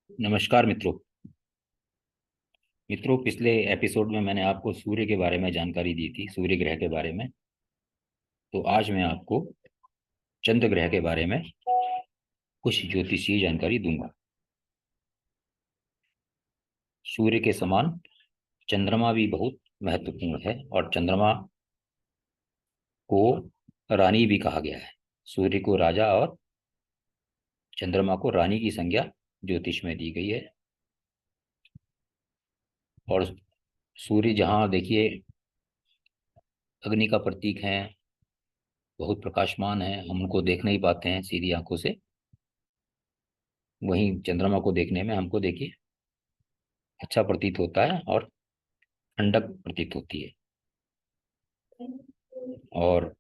नमस्कार मित्रों। पिछले एपिसोड में मैंने आपको सूर्य के बारे में जानकारी दी थी, सूर्य ग्रह के बारे में। तो आज मैं आपको चंद्र ग्रह के बारे में कुछ ज्योतिषीय जानकारी दूंगा। सूर्य के समान चंद्रमा भी बहुत महत्वपूर्ण है और चंद्रमा को रानी भी कहा गया है। सूर्य को राजा और चंद्रमा को रानी की संज्ञा ज्योतिष में दी गई है। और सूर्य जहाँ देखिए अग्नि का प्रतीक है, बहुत प्रकाशमान है, हम उनको देख नहीं पाते हैं सीधी आंखों से। वहीं चंद्रमा को देखने में हमको देखिए अच्छा प्रतीत होता है और ठंडक प्रतीत होती है। और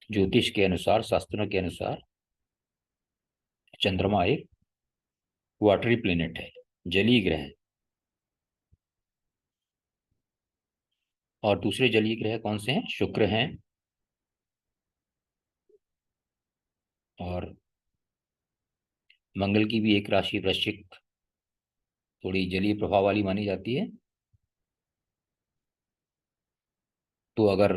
ज्योतिष के अनुसार, शास्त्रों के अनुसार, चंद्रमा एक वाटरी प्लेनेट है, जलीय ग्रह है। और दूसरे जलीय ग्रह कौन से हैं? शुक्र हैं, और मंगल की भी एक राशि वृश्चिक थोड़ी जलीय प्रभाव वाली मानी जाती है। तो अगर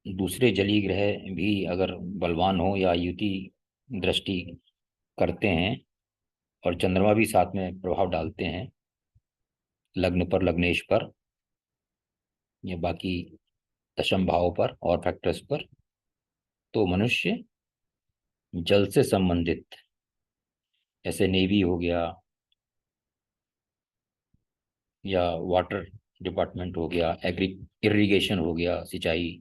दूसरे जलीय ग्रह भी अगर बलवान हो या युति दृष्टि करते हैं और चंद्रमा भी साथ में प्रभाव डालते हैं लग्न पर, लग्नेश पर, या बाकी दशम भाव पर और फैक्टर्स पर, तो मनुष्य जल से संबंधित, जैसे नेवी हो गया या वाटर डिपार्टमेंट हो गया, एग्री इरिगेशन हो गया, सिंचाई,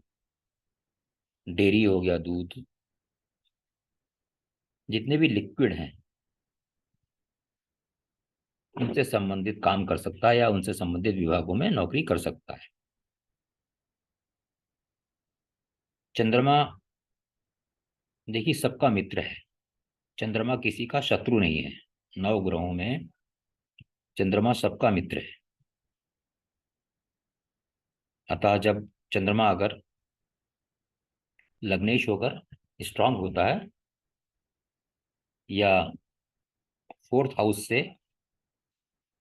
डेयरी हो गया, दूध, जितने भी लिक्विड हैं उनसे संबंधित काम कर सकता है या उनसे संबंधित विभागों में नौकरी कर सकता है। चंद्रमा देखिए सबका मित्र है। चंद्रमा किसी का शत्रु नहीं है। नौ ग्रहों में चंद्रमा सबका मित्र है। अतः जब चंद्रमा अगर लग्नेश होकर स्ट्रांग होता है या फोर्थ हाउस से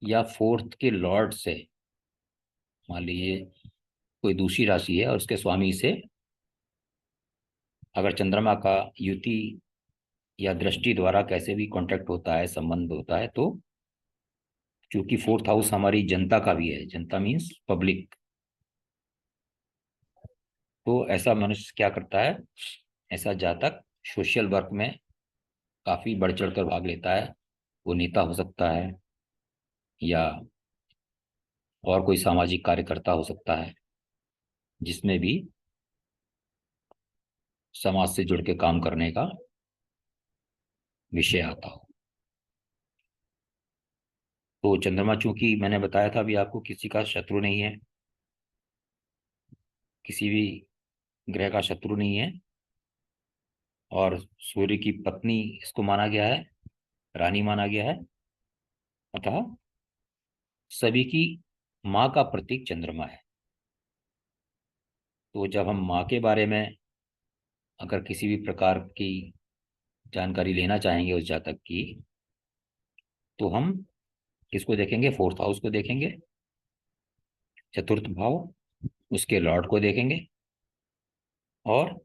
या फोर्थ के लॉर्ड से, मान लीजिए कोई दूसरी राशि है और उसके स्वामी से अगर चंद्रमा का युति या दृष्टि द्वारा कैसे भी कांटेक्ट होता है, संबंध होता है, तो क्योंकि फोर्थ हाउस हमारी जनता का भी है, जनता मीन्स पब्लिक, तो ऐसा मनुष्य क्या करता है, ऐसा जातक सोशल वर्क में काफी बढ़ चढ़ कर भाग लेता है। वो नेता हो सकता है या और कोई सामाजिक कार्यकर्ता हो सकता है, जिसमें भी समाज से जुड़ के काम करने का विषय आता हो। तो चंद्रमा, चूंकि मैंने बताया था अभी आपको, किसी का शत्रु नहीं है, किसी भी ग्रह का शत्रु नहीं है, और सूर्य की पत्नी इसको माना गया है, रानी माना गया है। अतः सभी की माँ का प्रतीक चंद्रमा है। तो जब हम माँ के बारे में अगर किसी भी प्रकार की जानकारी लेना चाहेंगे उस जातक की, तो हम किसको देखेंगे? फोर्थ हाउस को देखेंगे, चतुर्थ भाव, उसके लॉर्ड को देखेंगे, और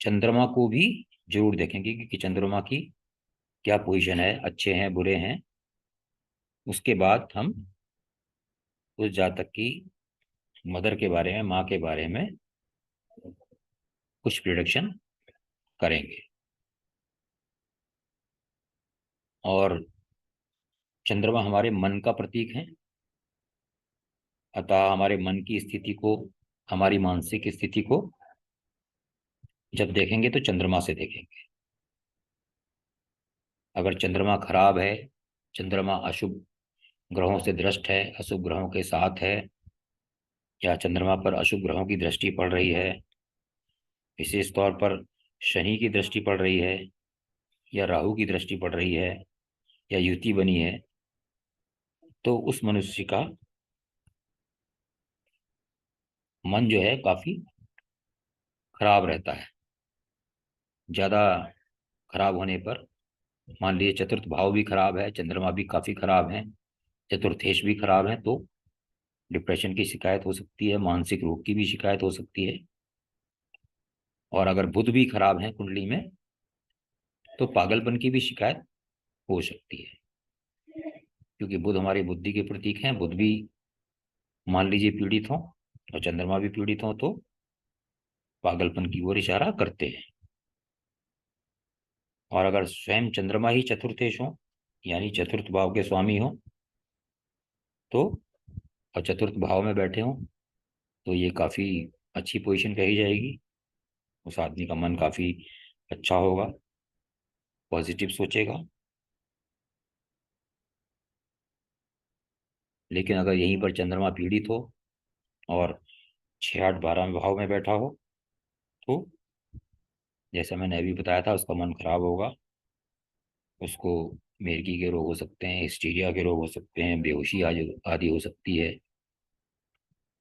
चंद्रमा को भी जरूर देखेंगे कि चंद्रमा की क्या पोजीशन है, अच्छे हैं, बुरे हैं। उसके बाद हम उस जातक की मदर के बारे में, माँ के बारे में कुछ प्रिडिक्शन करेंगे। और चंद्रमा हमारे मन का प्रतीक है। अतः हमारे मन की स्थिति को, हमारी मानसिक स्थिति को जब देखेंगे तो चंद्रमा से देखेंगे। अगर चंद्रमा खराब है, चंद्रमा अशुभ ग्रहों से दृष्ट है, अशुभ ग्रहों के साथ है, या चंद्रमा पर अशुभ ग्रहों की दृष्टि पड़ रही है, विशेष तौर पर शनि की दृष्टि पड़ रही है, या राहु की दृष्टि पड़ रही है, या युति बनी है, तो उस मनुष्य का मन जो है काफी खराब रहता है। ज्यादा खराब होने पर मान लीजिए चतुर्थ भाव भी खराब है, चंद्रमा भी काफी खराब है, चतुर्थेश भी खराब है, तो डिप्रेशन की शिकायत हो सकती है, मानसिक रोग की भी शिकायत हो सकती है। और अगर बुध भी खराब है कुंडली में, तो पागलपन की भी शिकायत हो सकती है, क्योंकि बुध हमारी बुद्धि के प्रतीक हैं। बुध भी मान लीजिए पीड़ित हो और चंद्रमा भी पीड़ित हो, तो पागलपन की ओर इशारा करते हैं। और अगर स्वयं चंद्रमा ही चतुर्थेश हो, यानी चतुर्थ भाव के स्वामी हो, तो और चतुर्थ भाव में बैठे हो, तो ये काफी अच्छी पोजीशन कही जाएगी। उस आदमी का मन काफी अच्छा होगा, पॉजिटिव सोचेगा। लेकिन अगर यहीं पर चंद्रमा पीड़ित हो और 6 8 12 भाव में बैठा हो, तो जैसा मैंने अभी बताया था, उसका मन खराब होगा। उसको मिर्गी के रोग हो सकते हैं, हिस्टीरिया के रोग हो सकते हैं, बेहोशी आदि आदि हो सकती है।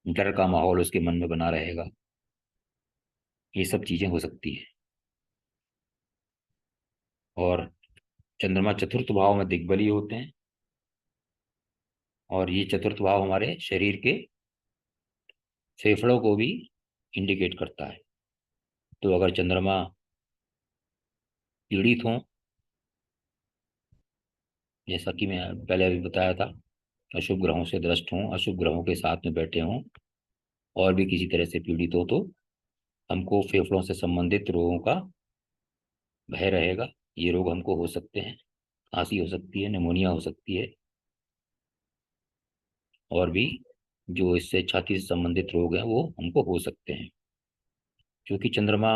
डर का माहौल उसके मन में बना रहेगा। ये सब चीजें हो सकती है। और चंद्रमा चतुर्थ भाव में दिग्बली होते हैं, और ये चतुर्थ भाव हमारे शरीर के फेफड़ों को भी इंडिकेट करता है। तो अगर चंद्रमा पीड़ित हो, जैसा कि मैं पहले अभी बताया था, अशुभ ग्रहों से ग्रस्त हों, अशुभ ग्रहों के साथ में बैठे हों, और भी किसी तरह से पीड़ित हो, तो हमको फेफड़ों से संबंधित रोगों का भय रहेगा। ये रोग हमको हो सकते हैं, खांसी हो सकती है, निमोनिया हो सकती है, और भी जो इससे छाती से संबंधित रोग हैं वो हमको हो सकते हैं। क्योंकि चंद्रमा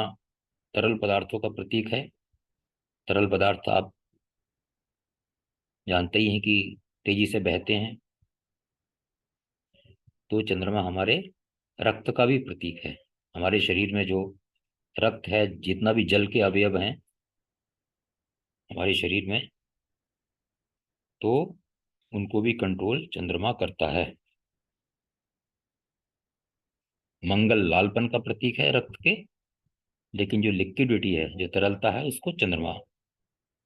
तरल पदार्थों का प्रतीक है। तरल पदार्थ आप जानते ही हैं कि तेजी से बहते हैं। तो चंद्रमा हमारे रक्त का भी प्रतीक है। हमारे शरीर में जो रक्त है, जितना भी जल के अवयव हैं हमारे शरीर में, तो उनको भी कंट्रोल चंद्रमा करता है। मंगल लालपन का प्रतीक है रक्त के, लेकिन जो लिक्विडिटी है, जो तरलता है, उसको चंद्रमा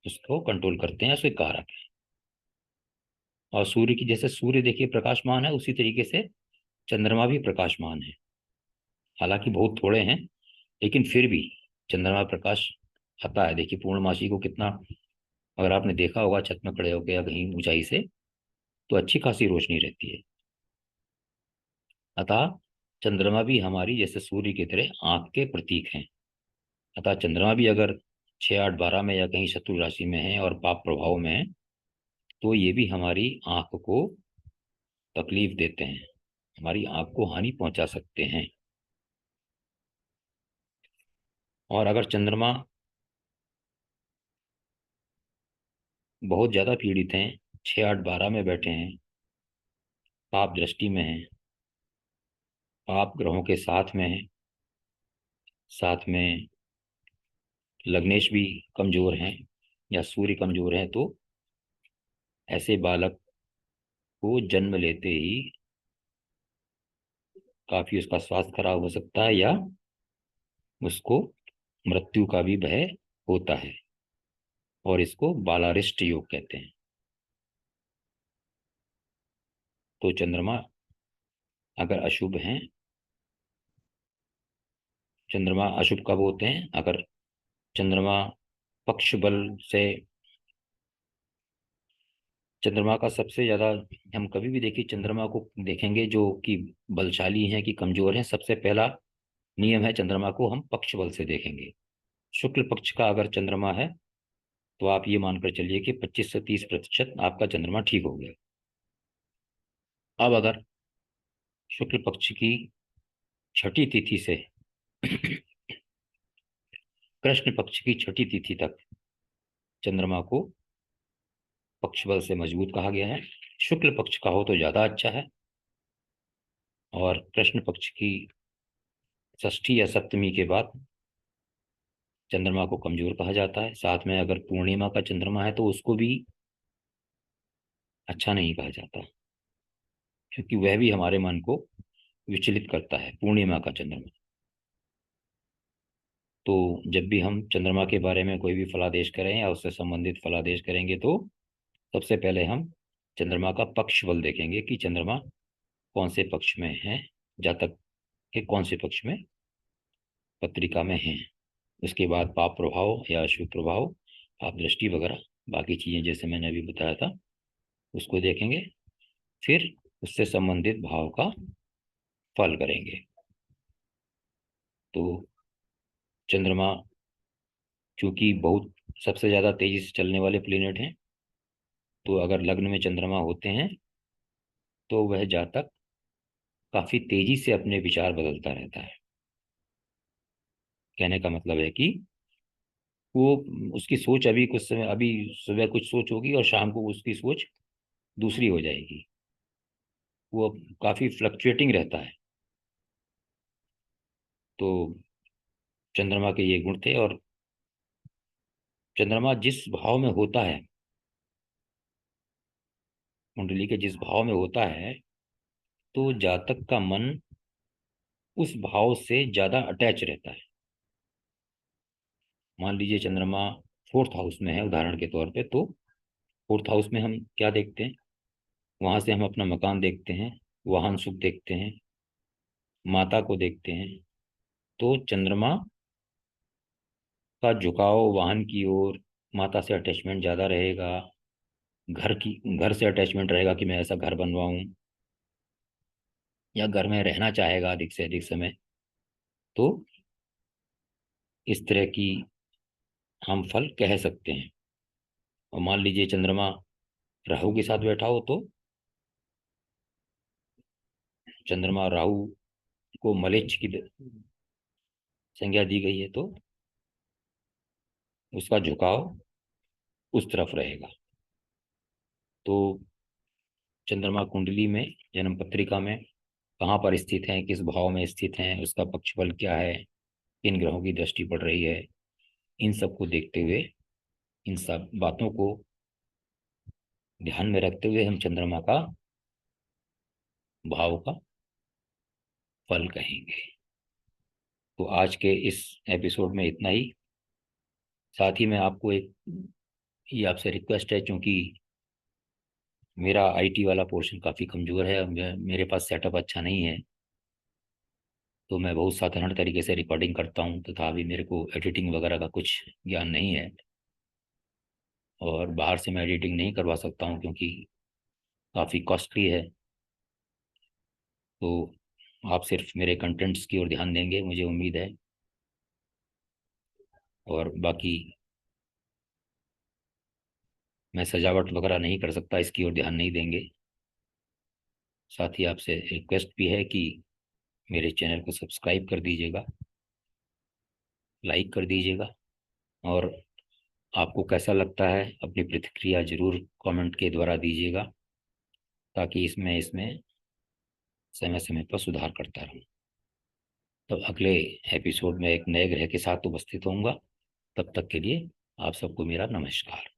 उसको कंट्रोल करते हैं, उसके कारक है। और सूर्य की, जैसे सूर्य देखिए प्रकाशमान है, उसी तरीके से चंद्रमा भी प्रकाशमान है। हालांकि बहुत थोड़े हैं, लेकिन फिर भी चंद्रमा प्रकाश आता है। देखिए पूर्णमासी को कितना, अगर आपने देखा होगा छत में खड़े होकर या कहीं ऊंचाई से, तो अच्छी खासी रोशनी रहती है। अतः चंद्रमा भी हमारी जैसे सूर्य की तरह आंख के प्रतीक हैं। अतः चंद्रमा भी अगर 6 8 12 में या कहीं शत्रु राशि में है और पाप प्रभाव में है, तो ये भी हमारी आंख को तकलीफ देते हैं, हमारी आंख को हानि पहुंचा सकते हैं। और अगर चंद्रमा बहुत ज्यादा पीड़ित हैं, 6 8 12 में बैठे हैं, पाप दृष्टि में है, पाप ग्रहों के साथ में है, साथ में लग्नेश भी कमजोर हैं या सूर्य कमजोर है, तो ऐसे बालक को जन्म लेते ही काफी उसका स्वास्थ्य खराब हो सकता है, या उसको मृत्यु का भी भय होता है। और इसको बालारिष्ट योग कहते हैं। तो चंद्रमा अगर अशुभ हैं, चंद्रमा अशुभ कब होते हैं? अगर चंद्रमा पक्ष बल से, चंद्रमा का सबसे ज्यादा, हम कभी भी देखिए चंद्रमा को देखेंगे जो कि बलशाली हैं कि कमजोर हैं, सबसे पहला नियम है चंद्रमा को हम पक्ष बल से देखेंगे। शुक्ल पक्ष का अगर चंद्रमा है, तो आप ये मानकर चलिए कि 25 से 30% आपका चंद्रमा ठीक हो गया। अब अगर शुक्ल पक्ष की छठी तिथि से कृष्ण पक्ष की छठी तिथि तक चंद्रमा को पक्ष बल से मजबूत कहा गया है। शुक्ल पक्ष का हो तो ज्यादा अच्छा है, और कृष्ण पक्ष की षष्ठी या सप्तमी के बाद चंद्रमा को कमजोर कहा जाता है। साथ में अगर पूर्णिमा का चंद्रमा है, तो उसको भी अच्छा नहीं कहा जाता, क्योंकि वह भी हमारे मन को विचलित करता है, पूर्णिमा का चंद्रमा। तो जब भी हम चंद्रमा के बारे में कोई भी फलादेश करें या उससे संबंधित फलादेश करेंगे तो सबसे पहले हम चंद्रमा का पक्ष बल देखेंगे कि चंद्रमा कौन से पक्ष में है, जातक के कौन से पक्ष में पत्रिका में है। उसके बाद पाप प्रभाव या अशुभ प्रभाव, पाप दृष्टि वगैरह बाकी चीज़ें जैसे मैंने अभी बताया था उसको देखेंगे। फिर उससे संबंधित भाव का फल करेंगे। तो चंद्रमा चूंकि बहुत सबसे ज़्यादा तेजी से चलने वाले प्लेनेट हैं, तो अगर लग्न में चंद्रमा होते हैं तो वह जातक काफ़ी तेजी से अपने विचार बदलता रहता है। कहने का मतलब है कि वो उसकी सोच अभी कुछ समय, अभी सुबह कुछ सोच होगी और शाम को उसकी सोच दूसरी हो जाएगी। वो काफ़ी फ्लक्चुएटिंग रहता है। तो चंद्रमा के ये गुण थे। और चंद्रमा जिस भाव में होता है, कुंडली के जिस भाव में होता है, तो जातक का मन उस भाव से ज्यादा अटैच रहता है। मान लीजिए चंद्रमा फोर्थ हाउस में है उदाहरण के तौर पे, तो फोर्थ हाउस में हम क्या देखते हैं, वहां से हम अपना मकान देखते हैं, वाहन सुख देखते हैं, माता को देखते हैं। तो चंद्रमा का झुकाव वाहन की ओर, माता से अटैचमेंट ज्यादा रहेगा, घर से अटैचमेंट रहेगा कि मैं ऐसा घर बनवाऊं, या घर में रहना चाहेगा अधिक से अधिक समय। तो इस तरह की हम फल कह सकते हैं। और मान लीजिए चंद्रमा राहु के साथ बैठा हो, तो चंद्रमा राहु को मलेच्छ की संज्ञा दी गई है, तो उसका झुकाव उस तरफ रहेगा। तो चंद्रमा कुंडली में, जन्म पत्रिका में कहाँ पर स्थित है, किस भाव में स्थित है, उसका पक्षबल क्या है, किन ग्रहों की दृष्टि पड़ रही है, इन सब को देखते हुए, इन सब बातों को ध्यान में रखते हुए हम चंद्रमा का भाव का फल कहेंगे। तो आज के इस एपिसोड में इतना ही। साथ ही मैं आपको एक ये आपसे रिक्वेस्ट है, क्योंकि मेरा आईटी वाला पोर्शन काफ़ी कमज़ोर है, मेरे पास सेटअप अच्छा नहीं है, तो मैं बहुत साधारण तरीके से रिकॉर्डिंग करता हूँ तथा अभी मेरे को एडिटिंग वगैरह का कुछ ज्ञान नहीं है, और बाहर से मैं एडिटिंग नहीं करवा सकता हूँ क्योंकि काफ़ी कॉस्टली है। तो आप सिर्फ मेरे कंटेंट्स की ओर ध्यान देंगे, मुझे उम्मीद है। और बाकी मैं सजावट वगैरह नहीं कर सकता, इसकी ओर ध्यान नहीं देंगे। साथ ही आपसे रिक्वेस्ट भी है कि मेरे चैनल को सब्सक्राइब कर दीजिएगा, लाइक कर दीजिएगा, और आपको कैसा लगता है अपनी प्रतिक्रिया जरूर कमेंट के द्वारा दीजिएगा, ताकि इसमें समय समय पर सुधार करता रहूं। तब अगले एपिसोड में एक नए ग्रह के साथ उपस्थित होऊंगा। तब तक के लिए आप सबको मेरा नमस्कार।